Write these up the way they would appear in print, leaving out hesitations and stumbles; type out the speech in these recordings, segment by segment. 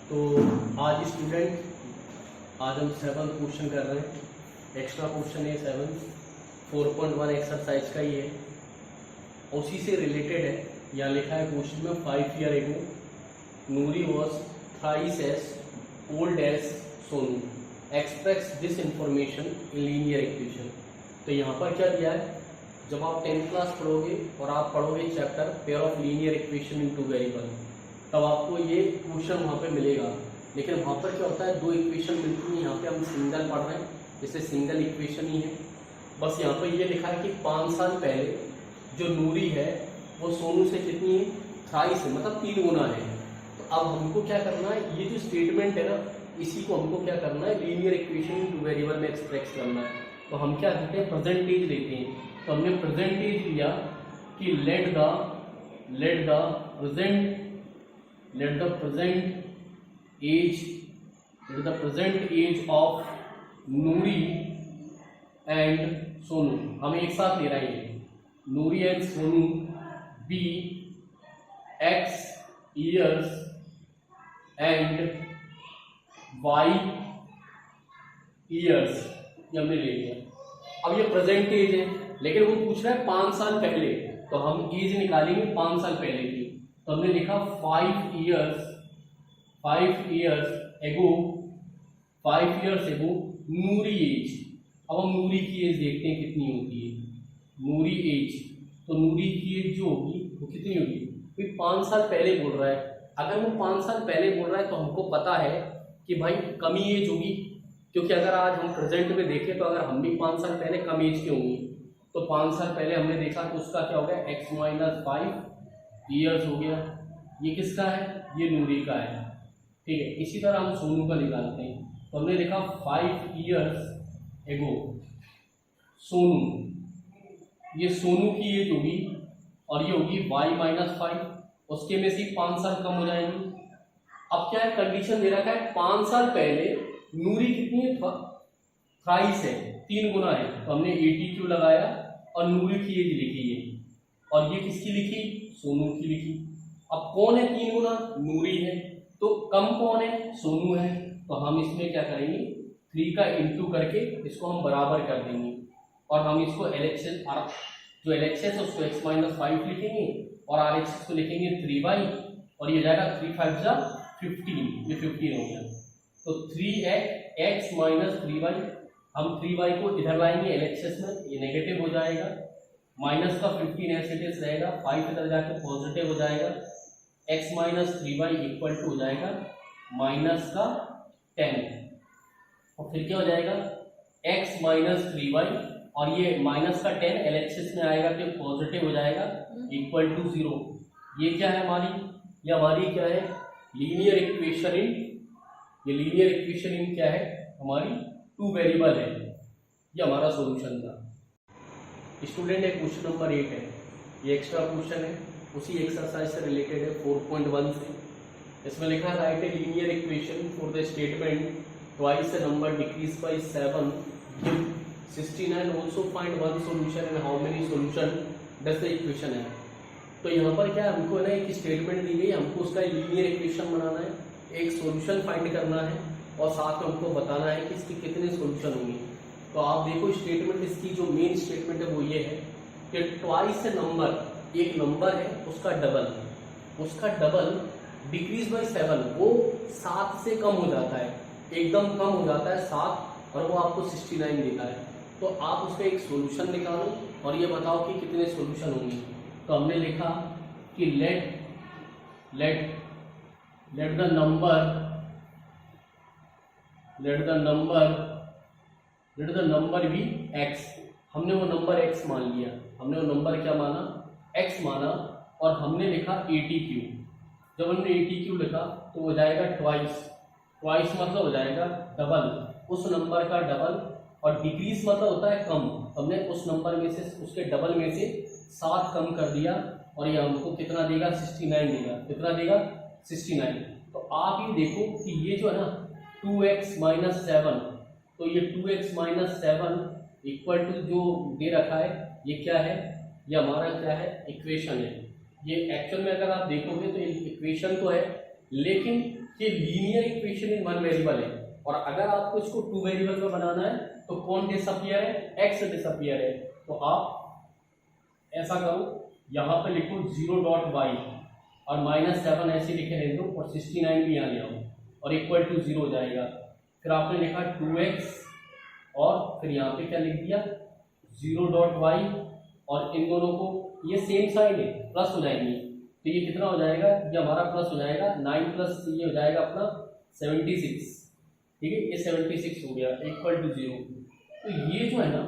तो आज स्टूडेंट आज हम 7th क्वेश्चन कर रहे हैं। एक्स्ट्रा क्वेश्चन है 7 4.1 एक्सरसाइज का ही है, उसी से रिलेटेड है। यहाँ लिखा है क्वेश्चन में 5 year ago Noori was thrice as old as Sonu, express this information in linear equation. तो यहाँ पर क्या दिया है, जब आप 10th क्लास पढ़ोगे और आप पढ़ोगे chapter pair of linear equation in two variable, तब आपको ये क्वेश्चन वहाँ पे मिलेगा। लेकिन वहाँ पर क्या होता है, दो इक्वेशन मिलती हैं। यहाँ पे हम सिंगल पढ़ रहे हैं, जैसे सिंगल इक्वेशन ही है। बस यहाँ पे ये लिखा है कि 5 साल पहले जो नूरी है वो सोनू से कितनी है, थ्राइस है, मतलब 3 गुना है। तो अब हमको क्या करना है, ये जो स्टेटमेंट है ना, इसी को हमको क्या करना है, linear equation in two variable में एक्सप्रेस करना है। तो हम क्या करते हैं, प्रेजेंटेज लेते हैं। तो हमने प्रेजेंटेज लिया कि let the present age of Noori and Sonu, हम एक साथ ले रहे हैं, Noori and Sonu be x years and y years, ये हमने ले लिया। अब ये प्रेजेंट एज है, लेकिन वो पूछ रहा है 5 साल पहले, तो हम एज निकालेंगे 5 साल पहले की। तो हमने लिखा 5 years एगो नूरी एज। अब हम नूरी की एज देखते हैं कितनी होती है, नूरी एज। तो नूरी की एज जो होगी वो कितनी होगी, कोई 5 साल पहले बोल रहा है। अगर वो 5 साल पहले बोल रहा है तो हमको पता है कि भाई कम ही एज होगी, क्योंकि अगर आज हम प्रेजेंट में देखें तो अगर हम भी 5 साल पहले कम एज के होंगे, तो 5 साल पहले हमने देखा तो उसका क्या हो गया, x-5 ईयर्स हो गया। ये किसका है, ये नूरी का है, ठीक है। इसी तरह हम सोनू का निकालते हैं। तो हमने देखा 5 years एगो सोनू, ये सोनू की एज होगी और ये होगी y-5, उसके में से 5 साल कम हो जाएंगे। अब क्या है, कंडीशन दे रखा है 5 साल पहले नूरी कितनी है, थ्राइस है, 3 गुना है। तो हमने 80 लगाया और नूरी की एज लिखी है, और ये किसकी लिखी, सोनू की लिखी। अब कौन है 3 गुना, नूरी है, तो कम कौन है, सोनू है। तो हम इसमें क्या करेंगे, 3 का इंटू करके इसको हम बराबर कर देंगे, और हम इसको LHS जो LHS है उसको x-5 लिखेंगे और RHS को लिखेंगे 3y, और ये जाएगा 3 5 जा 15, ये 15 हो गया। तो 3x-3y, हम 3y को इधर लाएंगे LHS में, ये नेगेटिव हो जाएगा, माइनस का 15 ऐसे इट रहेगा, 5 इधर जाके पॉजिटिव हो जाएगा, x-3y इक्वल टू हो जाएगा माइनस का 10, और फिर क्या हो जाएगा x-3y, और ये माइनस का 10 LHS में आएगा तो पॉजिटिव हो जाएगा, इक्वल टू 0। ये क्या है हमारी, ये हमारी क्या है, लीनियर इक्वेशन इन, ये लीनियर इक्वेशन इन क्या है हमारी, 2 वेरिएबल है। ये हमारा सॉल्यूशन था। स्टूडेंट एक क्वेश्चन नंबर 8 है, ये एक्स्ट्रा क्वेश्चन है, उसी एक्सरसाइज से रिलेटेड है 4.1 से। इसमें लिखा है right a linear equation for the statement twice the number decrease by 7 give 69, also find one solution and how many solution does the equation है। तो यहाँ पर क्या हमको ना एक स्टेटमेंट दी गई, हमको उसका लीनियर इक्वेशन बनाना है, एक सॉल्यूशन फाइंड करना है, और साथ में हमको बताना है कि इसके कितने सॉल्यूशन होंगे। तो आप देखो स्टेटमेंट, इसकी जो मेन स्टेटमेंट है वो ये है कि ट्वाइस ए नंबर, एक नंबर है उसका डबल डिक्रीज बाय 7, वो 7 से कम हो जाता है, एकदम कम हो जाता है 7, और वो आपको 69 देता है। तो आप उसका एक सॉल्यूशन निकालो और ये बताओ कि कितने सॉल्यूशन होंगे। तो हमने लिखा कि let the number be x। हमने वो नंबर x मान लिया, हमने वो नंबर क्या माना, x माना, और हमने लिखा 80Q। जब हमने 80Q लिखा तो हो जाएगा ट्वाइस मतलब हो जाएगा डबल, उस नंबर का डबल, और डिक्रीज मतलब होता है कम। हमने उस नंबर में से, उसके डबल में से 7 कम कर दिया, और ये हमको कितना देगा, 69 देगा। कितना देगा, 69। तो आप ये देखो कि ये जो है ना 2x-7, तो ये 2x-7 इक्वल टू जो दे रखा है, ये क्या है, ये हमारा क्या है, इक्वेशन है। ये एक्चुअल में अगर आप देखोगे तो इक्वेशन तो है, लेकिन ये linear equation in one variable है, और अगर आपको इसको टू वेरिएबल में बनाना है तो कौन डिसअपियर है, एक्स डिसअपियर है। तो आप ऐसा करो, यहाँ पे लिखो 0.y और -7 ऐसे लिखे रहने दो, और 69 भी यहाँ ले आओ और इक्वल टू 0 हो जाएगा। फिर आपने लिखा 2x और फिर यहाँ पे क्या लिख दिया 0.y, और इन दोनों को ये सेम साइन है प्लस हो जाएंगे, तो ये कितना हो जाएगा, ये हमारा प्लस हो जाएगा 9 प्लस ये हो जाएगा अपना 76, ठीक है, ये 76 हो गया इक्वल टू 0। तो ये जो है ना,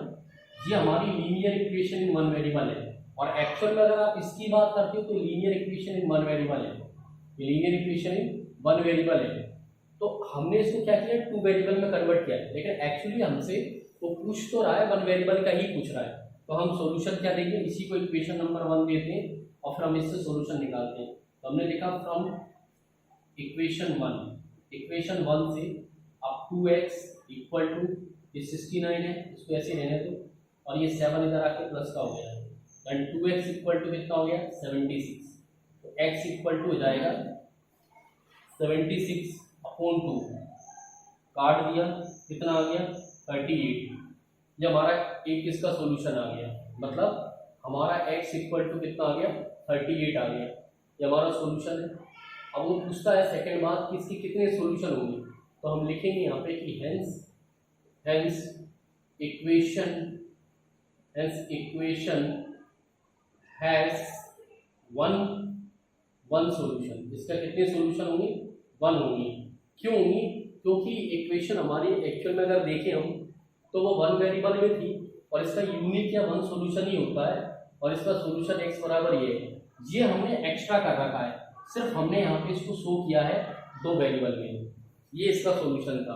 ये हमारी linear equation in one variable है, और एक्चुअल में अगर आप इसकी बात करते हो तो linear equation in one variable है, ये linear equation in one variable है। तो हमने इसको क्या किया, टू वेरिएबल में कन्वर्ट किया, लेकिन एक्चुअली हमसे वो पूछ तो रहा है वन वेरिएबल का ही पूछ रहा है। तो हम सॉल्यूशन क्या देंगे, इसी को इक्वेशन नंबर 1 देते हैं और फिर हम इससे सॉल्यूशन निकालते हैं। तो हमने लिखा फ्रॉम इक्वेशन 1 से अब 2x इक्वल टू ये 69 है, इसको ऐसे रहने दो, और ये 7 इधर आके प्लस का हो गया, एंड 2x इक्वल टू कितना हो गया 76। तो x इक्वल टू हो जाएगा 76/2, काट दिया, कितना आ गया 38। ये हमारा एक इसका सॉल्यूशन आ गया, मतलब हमारा x इक्वल टू कितना आ गया 38 आ गया, ये हमारा सॉल्यूशन है। अब वो पूछता है सेकंड बात कि इसकी कितने सॉल्यूशन होंगे, तो हम लिखेंगे यहाँ पे कि hence equation has one solution. इसका कितने सॉल्यूशन होंगे, 1 होंगे। क्यों होंगी, क्योंकि इक्वेशन हमारी एक्चुअल में अगर देखें हम तो वो 1 वेरिएबल में थी, और इसका यूनिक या 1 सॉल्यूशन ही होता है, और इसका सॉल्यूशन x बराबर ये है। ये हमने एक्स्ट्रा कर रखा है, सिर्फ हमने यहाँ पे इसको शो किया है 2 वेरिएबल में, ये इसका सॉल्यूशन था।